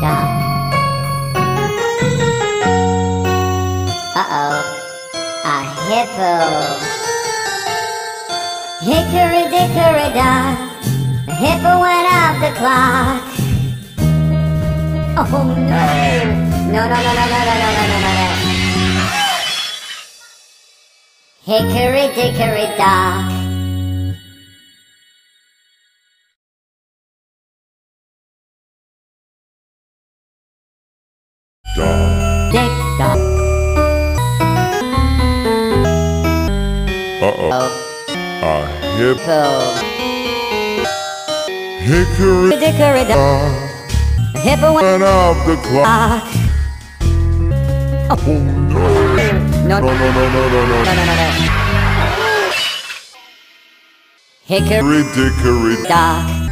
dock. Uh-oh, a hippo. Hickory dickory dock, the hippo went off the clock. Oh no! No, no, no, no, no, no, no, no, no, no, no. Hickory dickory dock. Dick dock. Uh-oh, a hippo. Hickory dickory dock, the hippo went off the clock. Oh no! No, no, no, no, no, no, no, no, no, no. Hickory Dickory dock.